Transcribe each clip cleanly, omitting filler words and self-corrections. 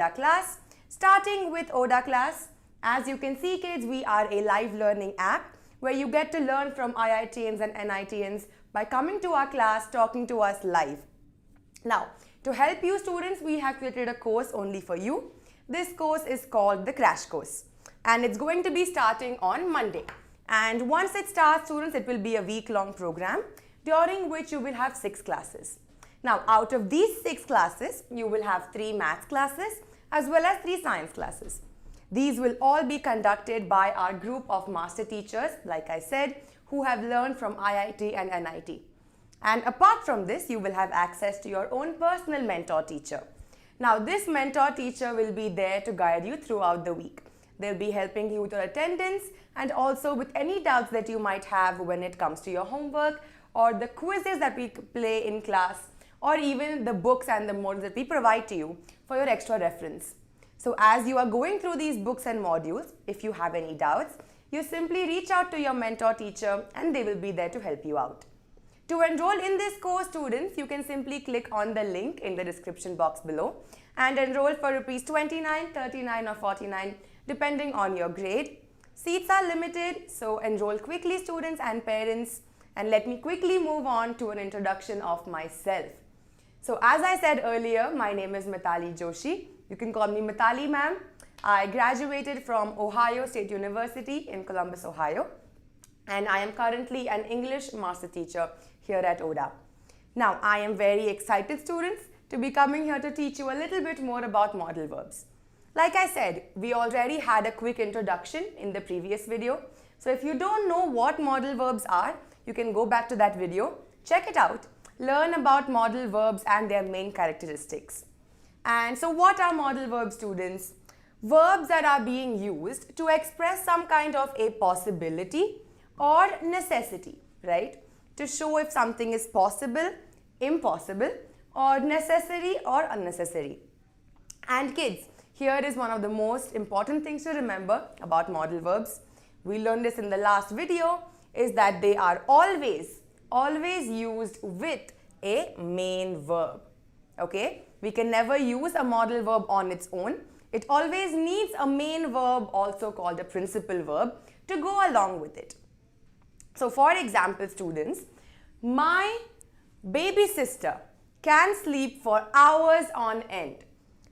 ODA Class. Starting with ODA Class, as you can see kids, we are a live learning app where you get to learn from IITians and NITians by coming to our class, talking to us live. Now, to help you students, we have created a course only for you. This course is called the Crash Course and it's going to be starting on Monday. And once it starts, students, it will be a week-long program during which you will have 6 classes. Now, out of these 6 classes, you will have 3 maths classes as well as 3 science classes. These will all be conducted by our group of master teachers, like I said, who have learned from IIT and NIT. And apart from this, you will have access to your own personal mentor teacher. Now, this mentor teacher will be there to guide you throughout the week. They'll be helping you with your attendance and also with any doubts that you might have when it comes to your homework or the quizzes that we play in class or even the books and the modules that we provide to you for your extra reference. So as you are going through these books and modules, if you have any doubts, you simply reach out to your mentor teacher and they will be there to help you out. To enroll in this course, students, you can simply click on the link in the description box below and enroll for rupees 29, 39 or 49 depending on your grade. Seats are limited, so enroll quickly students and parents, and let me quickly move on to an introduction of myself. So as I said earlier, my name is Mitali Joshi. You can call me Mitali ma'am. I graduated from Ohio State University in Columbus, Ohio, and I am currently an English master teacher here at ODA. Now, I am very excited students to be coming here to teach you a little bit more about modal verbs. Like I said, we already had a quick introduction in the previous video. So if you don't know what modal verbs are, you can go back to that video, check it out, learn about modal verbs and their main characteristics. And so what are modal verbs, students? Verbs that are being used to express some kind of a possibility or necessity, right? To show if something is possible, impossible, or necessary or unnecessary. And kids, here is one of the most important things to remember about modal verbs. We learned this in the last video, is that they are always used with a main verb. Okay? We can never use a modal verb on its own. It always needs a main verb, also called a principal verb, to go along with it. So for example, students, my baby sister can sleep for hours on end.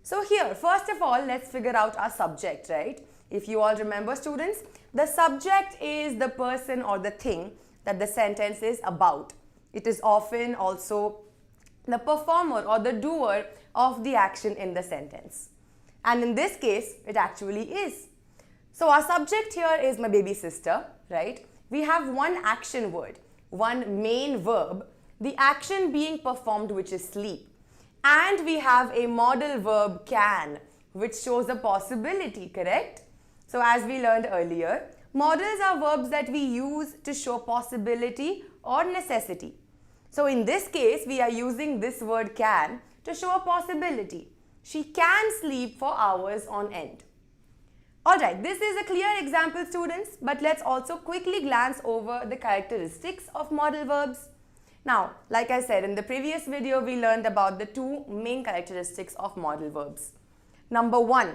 So here, first of all, let's figure out our subject, right? If you all remember, students, the subject is the person or the thing that the sentence is about. It is often also the performer or the doer of the action in the sentence. And in this case, it actually is. So our subject here is my baby sister, right? We have one action word, one main verb, the action being performed, which is sleep. And we have a modal verb can, which shows a possibility, correct? So as we learned earlier, modals are verbs that we use to show possibility or necessity. So in this case, we are using this word can to show a possibility. She can sleep for hours on end. Alright, this is a clear example, students, but let's also quickly glance over the characteristics of modal verbs. Now, like I said, in the previous video, we learned about the 2 main characteristics of modal verbs. Number 1,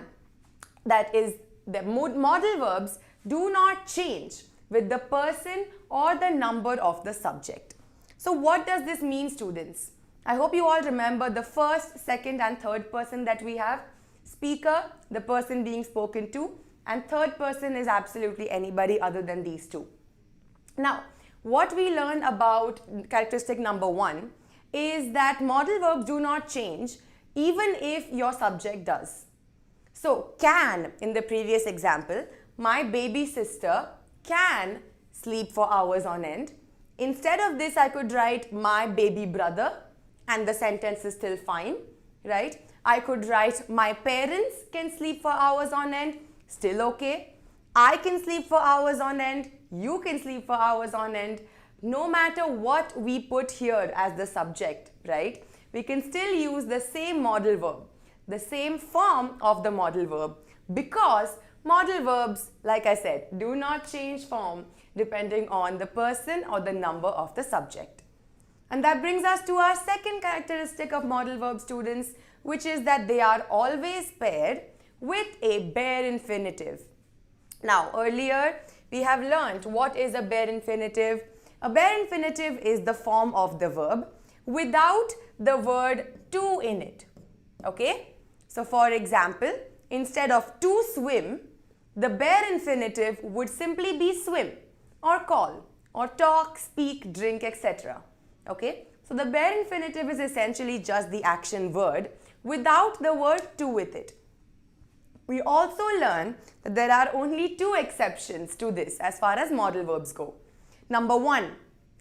that is the modal verbs do not change with the person or the number of the subject. So what does this mean, students? I hope you all remember the first, second and third person that we have. Speaker, the person being spoken to, and third person is absolutely anybody other than these 2. Now, what we learn about characteristic number 1 is that modal verbs do not change even if your subject does. So, can, in the previous example, my baby sister can sleep for hours on end. Instead of this, I could write my baby brother and the sentence is still fine, right? I could write my parents can sleep for hours on end, still okay. I can sleep for hours on end, you can sleep for hours on end. No matter what we put here as the subject, right? We can still use the same modal verb, the same form of the modal verb, because modal verbs, like I said, do not change form depending on the person or the number of the subject. And that brings us to our second characteristic of modal verb, students, which is that they are always paired with a bare infinitive. Now, earlier we have learnt what is a bare infinitive. A bare infinitive is the form of the verb without the word to in it. Okay? So, for example, instead of to swim, the bare infinitive would simply be swim or call or talk, speak, drink, etc. Okay? So, the bare infinitive is essentially just the action word without the word to with it. We also learn that there are only two exceptions to this as far as modal verbs go. Number one,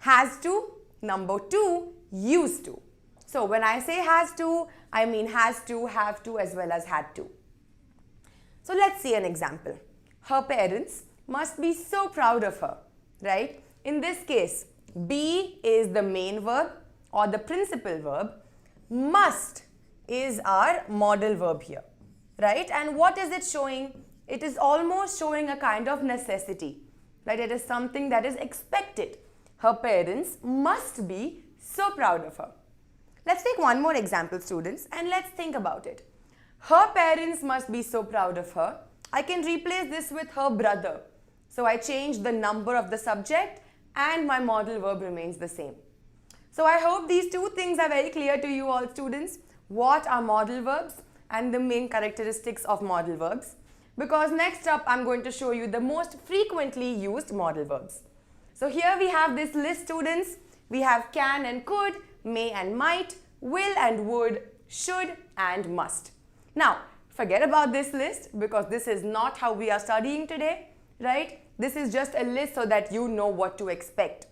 has to. Number two, used to. So, when I say has to, I mean has to, have to as well as had to. So, let's see an example. Her parents must be so proud of her, right? In this case, be is the main verb or the principal verb. Must is our modal verb here, right? And what is it showing? It is almost showing a kind of necessity, right? It is something that is expected. Her parents must be so proud of her. Let's take one more example, students, and let's think about it. Her parents must be so proud of her. I can replace this with her brother. So I change the number of the subject and my modal verb remains the same. So I hope these two things are very clear to you all, students. What are modal verbs and the main characteristics of modal verbs? Because next up I'm going to show you the most frequently used modal verbs. So here we have this list, students. We have can and could, may and might, will and would, should and must. Now, forget about this list because this is not how we are studying today, right? This is just a list so that you know what to expect.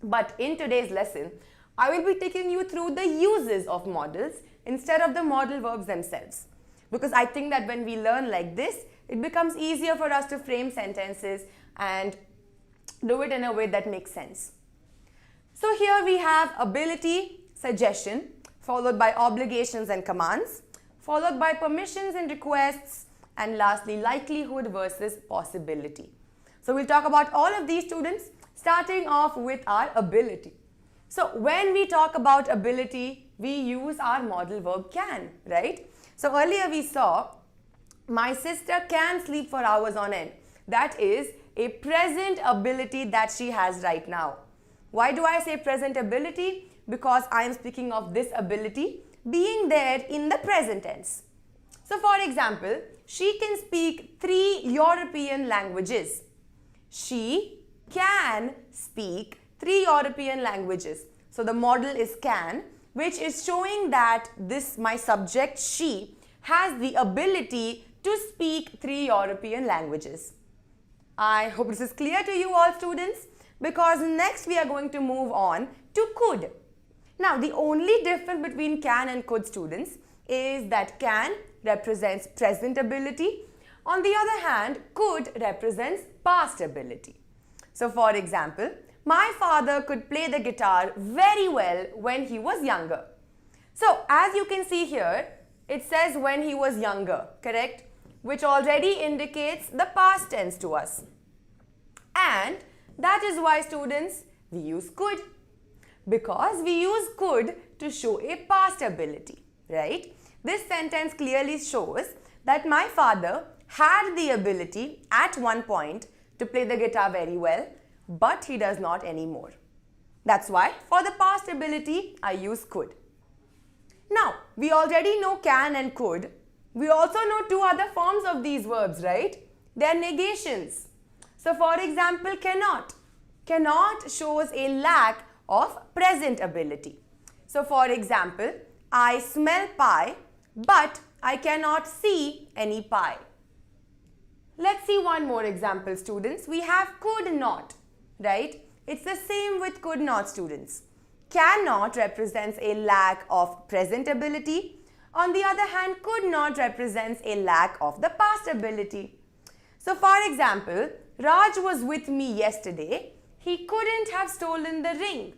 But in today's lesson, I will be taking you through the uses of modals instead of the modal verbs themselves. Because I think that when we learn like this, it becomes easier for us to frame sentences and do it in a way that makes sense. So here we have ability, suggestion, followed by obligations and commands, followed by permissions and requests, and lastly likelihood versus possibility. So we'll talk about all of these, students, starting off with our ability. So when we talk about ability, we use our modal verb can, right? So earlier we saw, my sister can sleep for hours on end. That is a present ability that she has right now. Why do I say present ability? Because I am speaking of this ability being there in the present tense. So for example, she can speak 3 European languages. She can speak 3 European languages. So the modal is can, which is showing that this, my subject, she, has the ability to speak 3 European languages. I hope this is clear to you all, students, because next we are going to move on to could. Now, the only difference between can and could, students, is that can represents present ability. On the other hand, could represents past ability. So, for example, my father could play the guitar very well when he was younger. So, as you can see here, it says when he was younger, correct? Which already indicates the past tense to us. And that is why, students, we use could. Because we use could to show a past ability, right? This sentence clearly shows that my father had the ability at one point to play the guitar very well, but he does not anymore. That's why for the past ability, I use could. Now, we already know can and could. We also know two other forms of these verbs, right? They are negations. So, for example, cannot. Cannot shows a lack of present ability. So, for example, I smell pie, but I cannot see any pie. Let's see one more example, students. We have could not, right? It's the same with could not, students. Cannot represents a lack of present ability. On the other hand, could not represents a lack of the past ability. So, for example, Raj was with me yesterday. He couldn't have stolen the ring.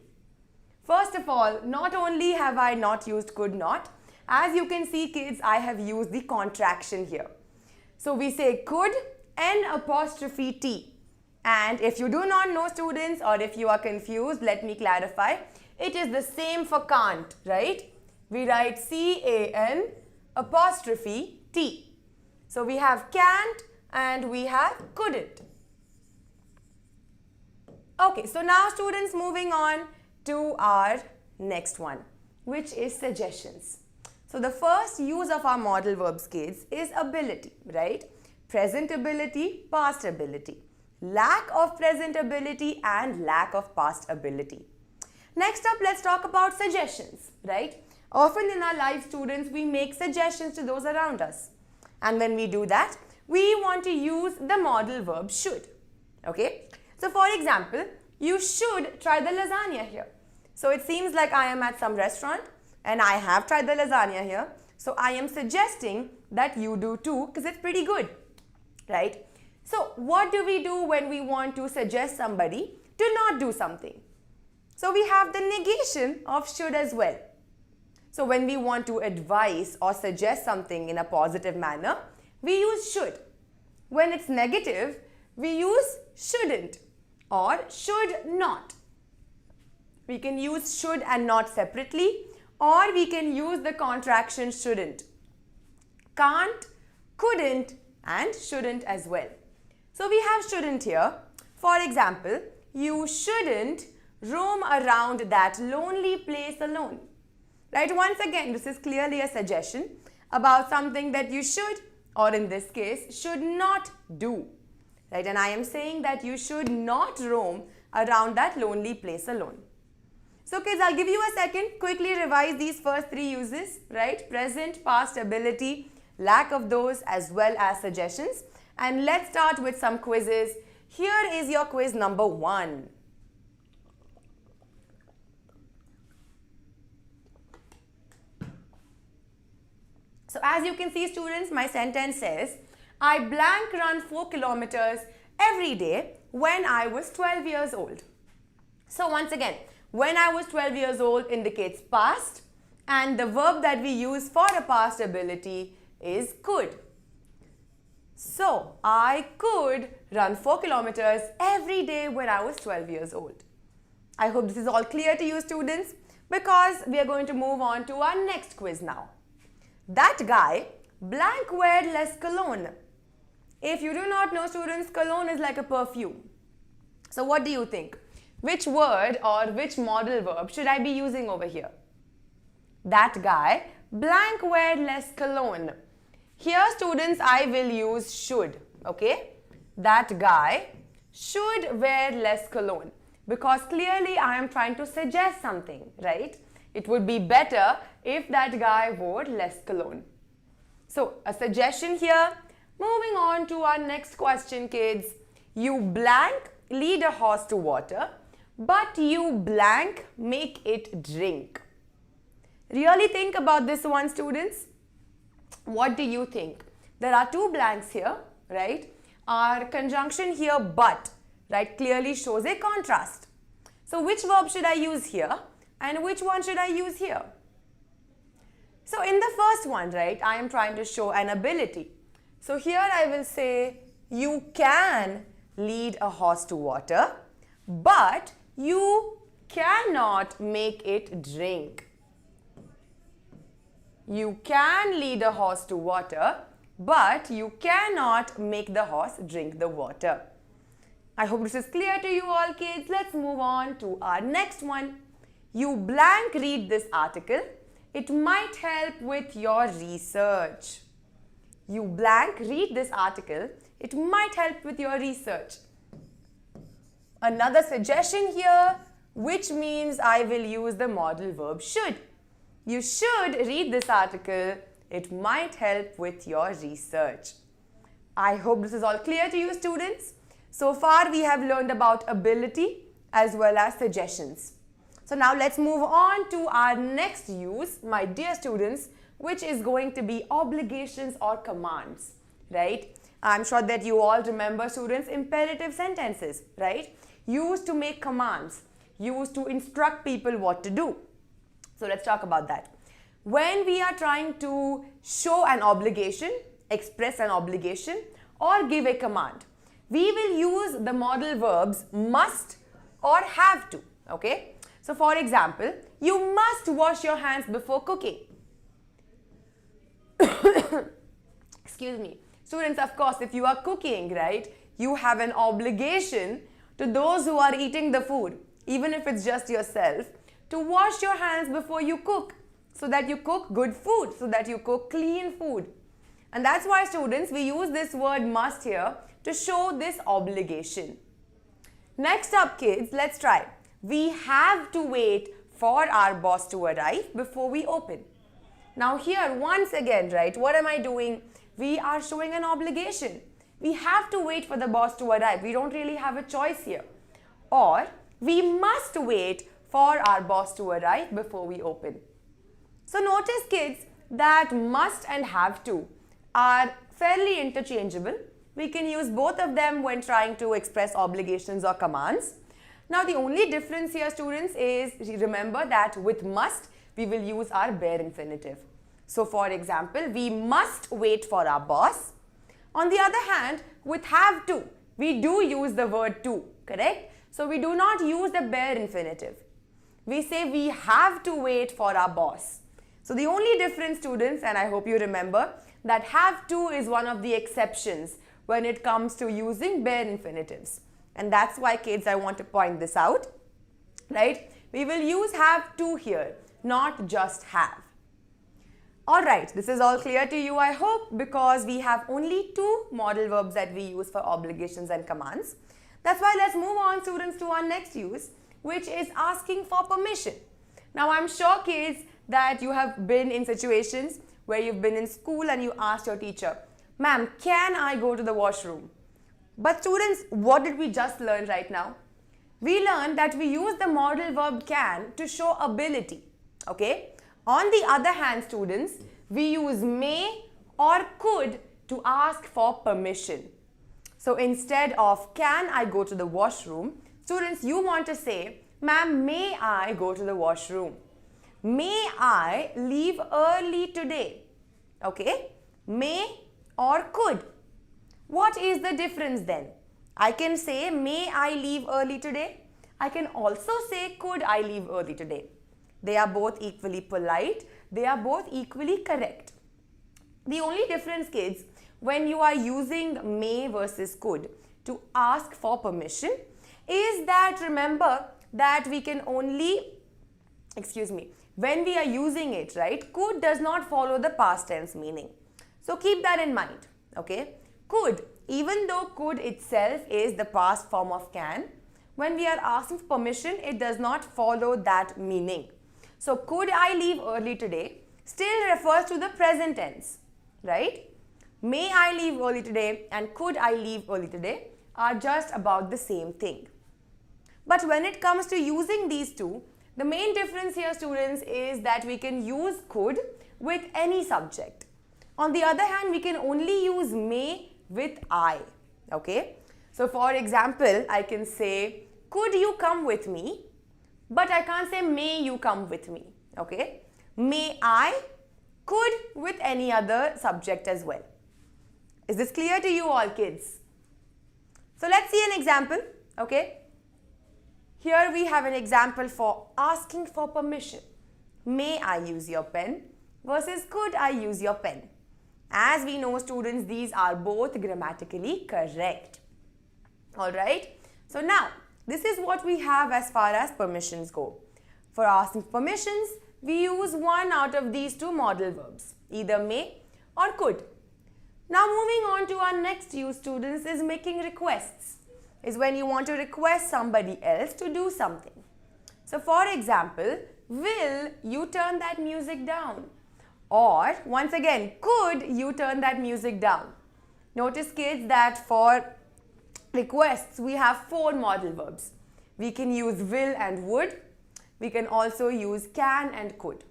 First of all, not only have I not used could not, as you can see, kids, I have used the contraction here. So we say could N''T. And if you do not know, students, or if you are confused, let me clarify. It is the same for can't, right? We write C-A-N apostrophe T. So we have can't and we have couldn't. Okay, so now students, moving on to our next one, which is suggestions. So the first use of our modal verbs, kids, is ability, right? Present ability, past ability. Lack of present ability and lack of past ability. Next up, let's talk about suggestions, right? Often in our life, students, we make suggestions to those around us. And when we do that, we want to use the modal verb should, okay? So for example, you should try the lasagna here. So it seems like I am at some restaurant and I have tried the lasagna here. So I am suggesting that you do too because it's pretty good, right? So what do we do when we want to suggest somebody to not do something? So we have the negation of should as well. So when we want to advise or suggest something in a positive manner, we use should. When it's negative, we use shouldn't or should not. We can use should and not separately, or we can use the contraction shouldn't. Can't, couldn't and shouldn't as well. So we have shouldn't here. For example, you shouldn't roam around that lonely place alone. Right? Once again, this is clearly a suggestion about something that you should, or in this case, should not do. Right? And I am saying that you should not roam around that lonely place alone. So kids, I'll give you a second, quickly revise these first three uses, right? Present, past ability, lack of those as well as suggestions. And let's start with some quizzes. Here is your quiz number 1. So as you can see, students, my sentence says, I blank run 4 kilometers every day when I was 12 years old. So once again, when I was 12 years old indicates past, and the verb that we use for a past ability is could. So I could run 4 kilometers every day when I was 12 years old. I hope this is all clear to you, students, because we are going to move on to our next quiz now. That guy blank wear less cologne. If you do not know, students, cologne is like a perfume. So what do you think? Which word or which modal verb should I be using over here? That guy blank wear less cologne. Here, students, I will use should, okay? That guy should wear less cologne, because clearly I am trying to suggest something, right? It would be better if that guy wore less cologne. So, a suggestion here. Moving on to our next question, kids. You blank lead a horse to water, but you blank make it drink. Really think about this one, students. What do you think? There are two blanks here, right? Our conjunction here, but, right, clearly shows a contrast. So which verb should I use here and which one should I use here? So in the first one, right, I am trying to show an ability. So here I will say, you can lead a horse to water, but you cannot make it drink. You can lead a horse to water, but you cannot make the horse drink the water. I hope this is clear to you all, kids. Let's move on to our next one. You blank read this article. It might help with your research. You blank read this article. It might help with your research. Another suggestion here, which means I will use the modal verb should. You should read this article. It might help with your research. I hope this is all clear to you, students. So far, we have learned about ability as well as suggestions. So now let's move on to our next use, my dear students, which is going to be obligations or commands, right? I'm sure that you all remember, students, imperative sentences, right? Used to make commands, used to instruct people what to do. So let's talk about that. When we are trying to show an obligation, express an obligation, or give a command, we will use the modal verbs must or have to, okay? So for example, you must wash your hands before cooking. Excuse me. Students, of course, if you are cooking, right, you have an obligation to those who are eating the food, even if it's just yourself, to wash your hands before you cook, so that you cook good food, so that you cook clean food. And that's why, students, we use this word must here to show this obligation. Next up, kids, let's try. We have to wait for our boss to arrive before we open. Now here, once again, right, what am I doing? We are showing an obligation. We have to wait for the boss to arrive. We don't really have a choice here. Or, we must wait for our boss to arrive before we open. So notice, kids, that must and have to are fairly interchangeable. We can use both of them when trying to express obligations or commands. Now the only difference here, students, is remember that with must, we will use our bare infinitive. So for example, we must wait for our boss. On the other hand, with have to, we do use the word to, correct? So we do not use the bare infinitive. We say we have to wait for our boss. So the only difference, students, and I hope you remember, that have to is one of the exceptions when it comes to using bare infinitives. And that's why, kids, I want to point this out, right? We will use have to here, not just have. Alright, this is all clear to you, I hope, because we have only two modal verbs that we use for obligations and commands. That's why let's move on, students, to our next use, which is asking for permission. Now, I'm sure, kids, that you have been in situations where you've been in school and you asked your teacher, "Ma'am, can I go to the washroom?" But students, what did we just learn right now? We learned that we use the modal verb can to show ability, okay? On the other hand, students, we use may or could to ask for permission. So instead of can I go to the washroom, students, you want to say, "Ma'am, may I go to the washroom? May I leave early today?" Okay? May or could. What is the difference then? I can say, "May I leave early today?" I can also say, "Could I leave early today?" They are both equally polite. They are both equally correct. The only difference, kids, when you are using may versus could to ask for permission is that, remember that we can only, when we are using it, right, could does not follow the past tense meaning. So keep that in mind, okay? Could, even though could itself is the past form of can, when we are asking for permission, it does not follow that meaning. So could I leave early today still refers to the present tense, right? May I leave early today and could I leave early today are just about the same thing. But when it comes to using these two, the main difference here, students, is that we can use could with any subject. On the other hand, we can only use may with I, okay? So for example, I can say, "Could you come with me?" But I can't say, "May you come with me," okay? May I, could with any other subject as well. Is this clear to you all, kids? So let's see an example, okay? Here we have an example for asking for permission. May I use your pen versus could I use your pen? As we know, students, these are both grammatically correct. Alright? So now, this is what we have as far as permissions go. For asking permissions, we use one out of these two modal verbs, either may or could. Now moving on to our next use, students, is making requests. Is when you want to request somebody else to do something. So for example, will you turn that music down? Or once again, could you turn that music down? Notice, kids, that for requests we have four modal verbs. We can use will and would. We can also use can and could.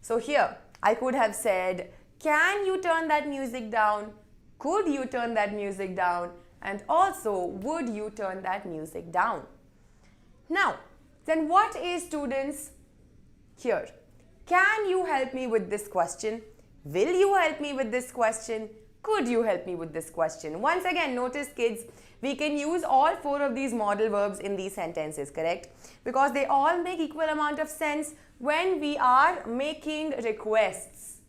So here I could have said, "Can you turn that music down? Could you turn that music down? And also, would you turn that music down?" Now, then what is, students, here? Can you help me with this question? Will you help me with this question? Could you help me with this question? Once again, notice kids, we can use all 4 of these modal verbs in these sentences, correct? Because they all make equal amount of sense when we are making requests.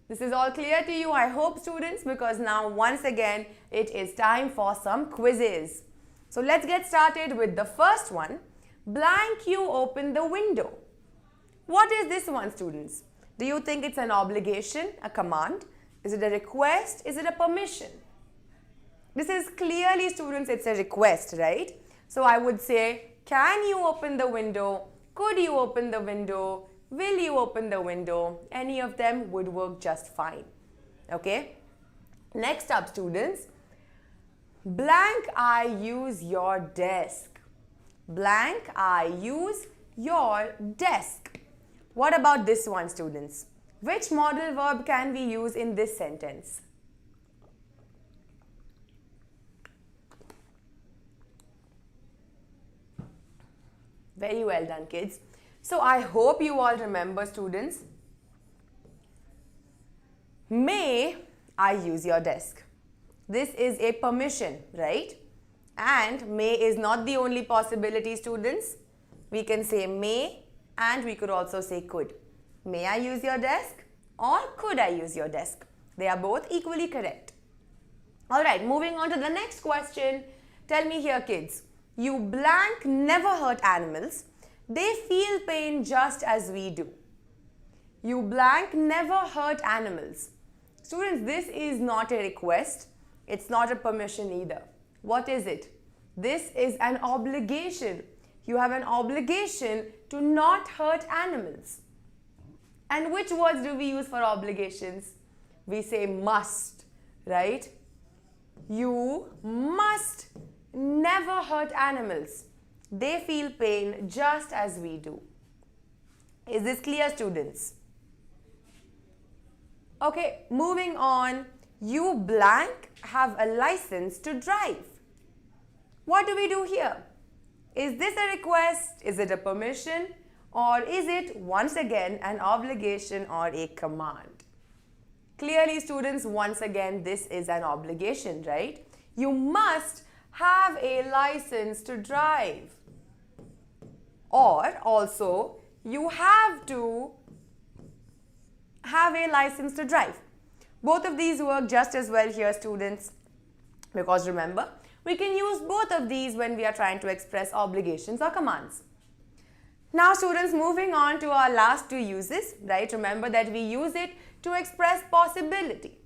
This is all clear to you, I hope, students, because now once again, it is time for some quizzes. So let's get started with the first one. Blank you open the window. What is this one, students? Do you think it's an obligation, a command? Is it a request? Is it a permission? This is clearly, students, it's a request, right? So I would say, can you open the window? Could you open the window? Will you open the window? Any of them would work just fine. Okay? Next up, students. Blank I use your desk. Blank I use your desk. What about this one, students? Which modal verb can we use in this sentence? Very well done, kids. So I hope you all remember, students. May I use your desk? This is a permission, right? And may is not the only possibility, students. We can say may and we could also say could. May I use your desk or could I use your desk? They are both equally correct. Alright, moving on to the next question. Tell me here, kids. You blank never hurt animals. They feel pain just as we do. You blank never hurt animals. Students, this is not a request. It's not a permission either. What is it? This is an obligation. You have an obligation to not hurt animals. And which words do we use for obligations? We say must, right? You must never hurt animals. They feel pain just as we do. Is this clear, students? Okay, moving on. You blank have a license to drive. What do we do here? Is this a request? Is it a permission? Or is it once again an obligation or a command? Clearly, students, once again, this is an obligation, right? You must have a license to drive. Or also, you have to have a license to drive. Both of these work just as well here, students, because remember, we can use both of these when we are trying to express obligations or commands. Now, students, moving on to our last 2 uses, right? Remember that we use it to express possibility.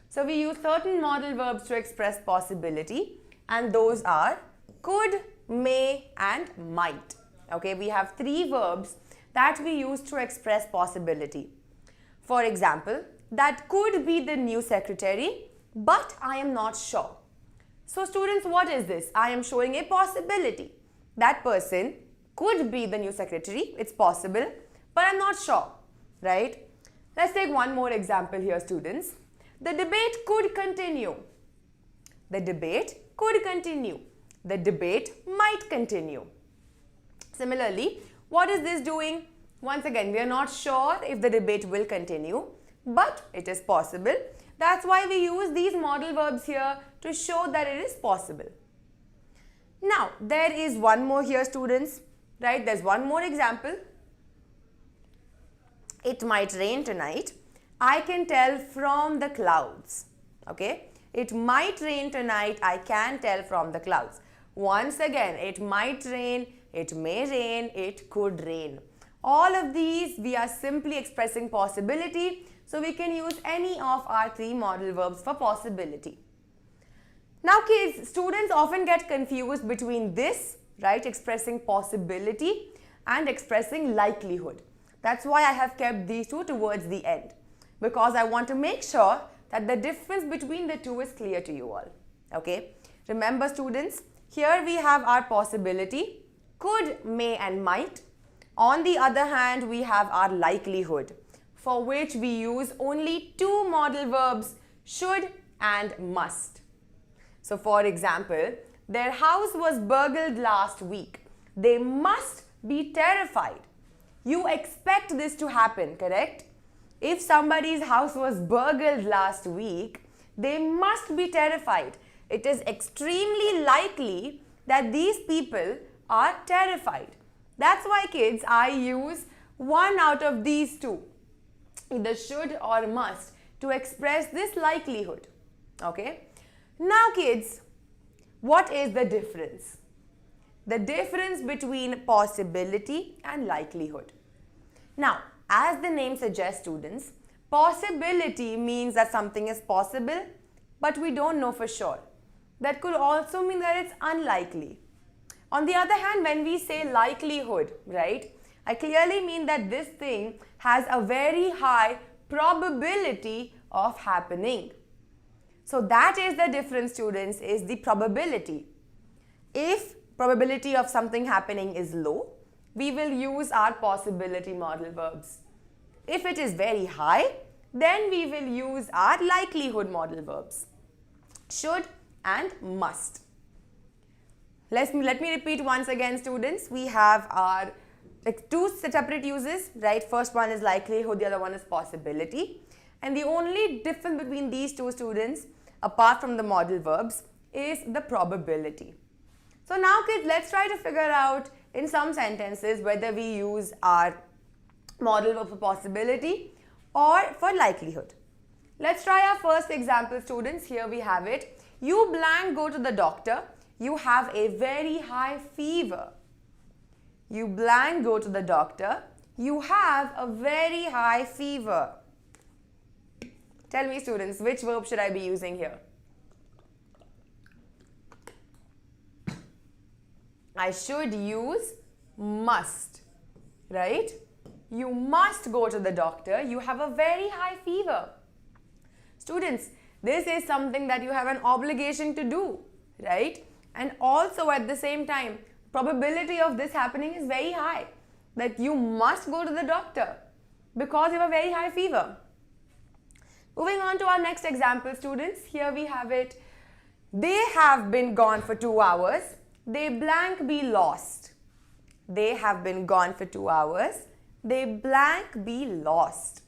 So, we use certain modal verbs to express possibility, and those are could, may, and might. Okay, we have 3 verbs that we use to express possibility. For example, that could be the new secretary, but I am not sure. So students, what is this? I am showing a possibility. That person could be the new secretary. It's possible, but I'm not sure, right? Let's take one more example here, students. The debate could continue. The debate could continue. The debate might continue. Similarly, what is this doing? Once again, we are not sure if the debate will continue, but it is possible. That's why we use these modal verbs here to show that it is possible. Now, there is one more here, students, right? There's one more example. It might rain tonight. I can tell from the clouds. Okay? It might rain tonight. I can tell from the clouds. Once again, it might rain, it may rain, it could rain. All of these, we are simply expressing possibility. So we can use any of our 3 modal verbs for possibility. Now kids, students often get confused between this, right, expressing possibility and expressing likelihood. That's why I have kept these 2 towards the end, because I want to make sure that the difference between the 2 is clear to you all. Okay, remember students, here we have our possibility, could, may and might. On the other hand, we have our likelihood, for which we use only 2 modal verbs, should and must. So for example, their house was burgled last week. They must be terrified. You expect this to happen, correct? If somebody's house was burgled last week, They must be terrified. It is extremely likely that these people are terrified. That's why, kids, I use one out of these two, either should or must, to express this likelihood. Okay? Now, kids, what is the difference? The difference between possibility and likelihood. Now, as the name suggests, students, possibility means that something is possible, but we don't know for sure. That could also mean that it's unlikely. On the other hand, when we say likelihood, right, I clearly mean that this thing has a very high probability of happening. So that is the difference, students, is the probability. If probability of something happening is low, we will use our possibility modal verbs. If it is very high, then we will use our likelihood modal verbs. Should and must. Let me repeat once again, students. We have our two separate uses, right? First one is likelihood, the other one is possibility. And the only difference between these two, students, apart from the modal verbs, is the probability. So now, kids, let's try to figure out in some sentences whether we use our modal verb for possibility or for likelihood. Let's try our first example, students. Here we have it. You blank go to the doctor. You have a very high fever. You blank go to the doctor. You have a very high fever. Tell me, students, which verb should I be using here? I should use must, right? You must go to the doctor. You have a very high fever. Students, this is something that you have an obligation to do, right? And also at the same time, probability of this happening is very high, that you must go to the doctor because you have a very high fever. Moving on to our next example, students. Here we have it. They have been gone for 2 hours. They blank be lost. They have been gone for 2 hours. They blank be lost.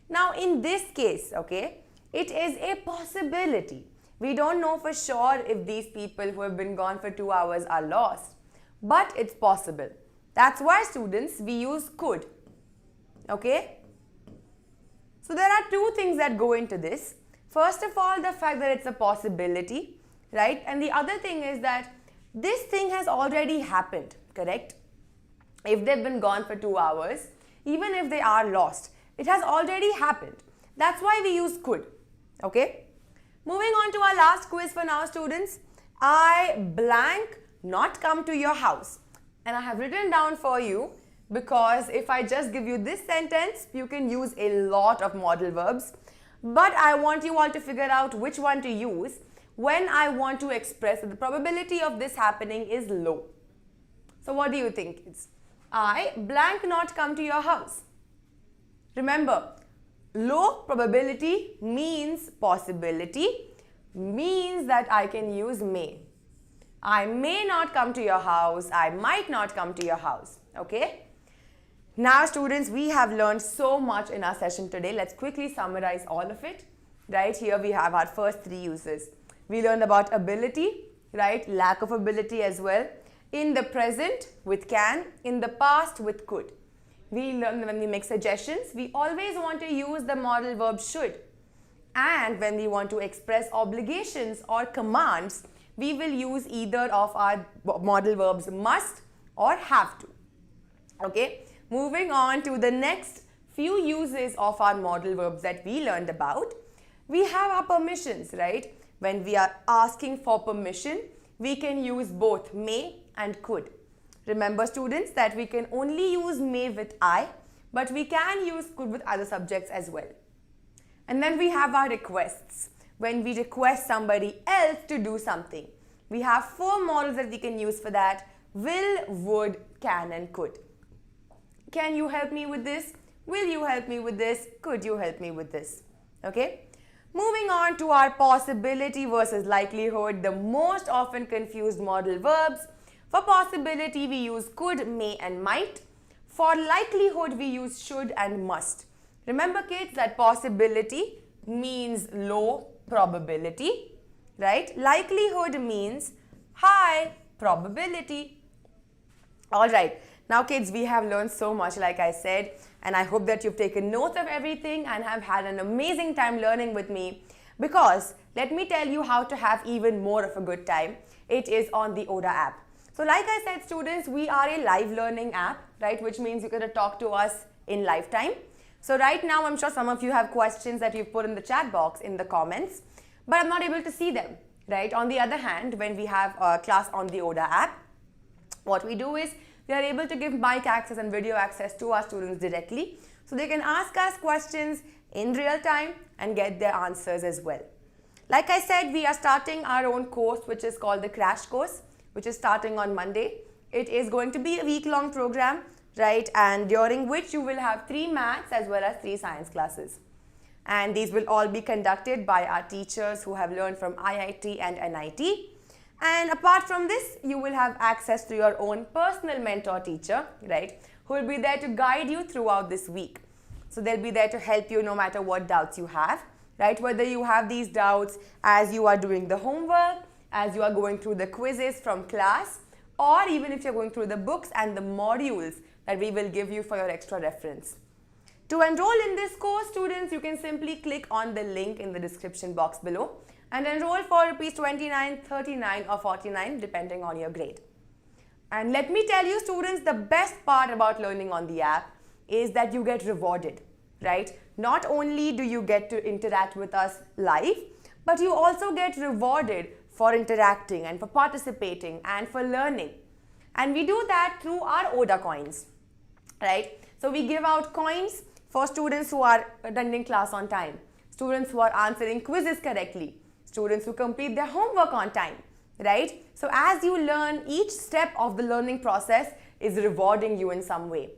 Now in this case, okay, it is a possibility. We don't know for sure if these people who have been gone for 2 hours are lost, but it's possible. That's why, students, we use could. Okay? So there are two things that go into this. First of all, the fact that it's a possibility, right? And the other thing is that this thing has already happened, correct? If they've been gone for 2 hours, even if they are lost, it has already happened. That's why we use could. Okay? Moving on to our last quiz for now, students. I blank not come to your house. And I have written down for you, because if I just give you this sentence, you can use a lot of modal verbs. But I want you all to figure out which one to use when I want to express that the probability of this happening is low. So what do you think, kids? I blank not come to your house. Remember, low probability means possibility, means that I can use may. I may not come to your house. I might not come to your house. Okay? Now, students, we have learned so much in our session today. Let's quickly summarize all of it. Right here we have our first three uses. We learned about ability, right? Lack of ability as well. In the present with can, in the past with could. We learned when we make suggestions, we always want to use the modal verb should. And when we want to express obligations or commands, we will use either of our modal verbs must or have to. Okay? Moving on to the next few uses of our modal verbs that we learned about. We have our permissions, right? When we are asking for permission, we can use both may and could. Remember, students, that we can only use may with I, but we can use could with other subjects as well. And then we have our requests. When we request somebody else to do something, we have 4 modals that we can use for that: will, would, can, and could. Can you help me with this? Will you help me with this? Could you help me with this? Okay? Moving on to our possibility versus likelihood, the most often confused modal verbs. For possibility, we use could, may, and might. For likelihood, we use should and must. Remember, kids, that possibility means low probability, right? Likelihood means high probability. Alright, now kids, we have learned so much, like I said, and I hope that you've taken notes of everything and have had an amazing time learning with me, because let me tell you how to have even more of a good time. It is on the ODA app. So like I said, students, we are a live learning app, right, which means you can talk to us in lifetime. So right now, I'm sure some of you have questions that you've put in the chat box in the comments, but I'm not able to see them, right? On the other hand, when we have a class on the ODA app, what we do is we are able to give mic access and video access to our students directly, so they can ask us questions in real time and get their answers as well. Like I said, we are starting our own course, which is called the Crash Course, which is starting on Monday. It is going to be a week-long program, right? And during which you will have 3 maths as well as 3 science classes. And these will all be conducted by our teachers who have learned from IIT and NIT. And apart from this, you will have access to your own personal mentor teacher, right, who will be there to guide you throughout this week. So they'll be there to help you no matter what doubts you have, right? Whether you have these doubts as you are doing the homework, as you are going through the quizzes from class, or even if you're going through the books and the modules that we will give you for your extra reference. To enroll in this course, students, you can simply click on the link in the description box below and enroll for Rs 29, 39 or 49 depending on your grade. And let me tell you, students, the best part about learning on the app is that you get rewarded, right? Not only do you get to interact with us live, but you also get rewarded for interacting and for participating and for learning. And we do that through our ODA coins, right? So we give out coins for students who are attending class on time, students who are answering quizzes correctly, students who complete their homework on time, right? So as you learn, each step of the learning process is rewarding you in some way,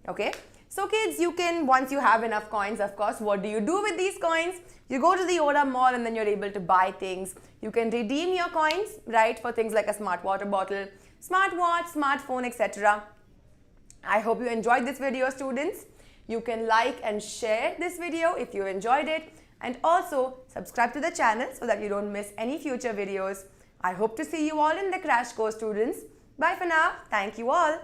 okay? So kids, you can, once you have enough coins, of course, what do you do with these coins? You go to the ODA mall and then you're able to buy things. You can redeem your coins, right, for things like a smart water bottle, smartwatch, smartphone, etc. I hope you enjoyed this video, students. You can like and share this video if you enjoyed it, and also subscribe to the channel so that you don't miss any future videos. I hope to see you all in the Crash Course, students. Bye for now. Thank you all.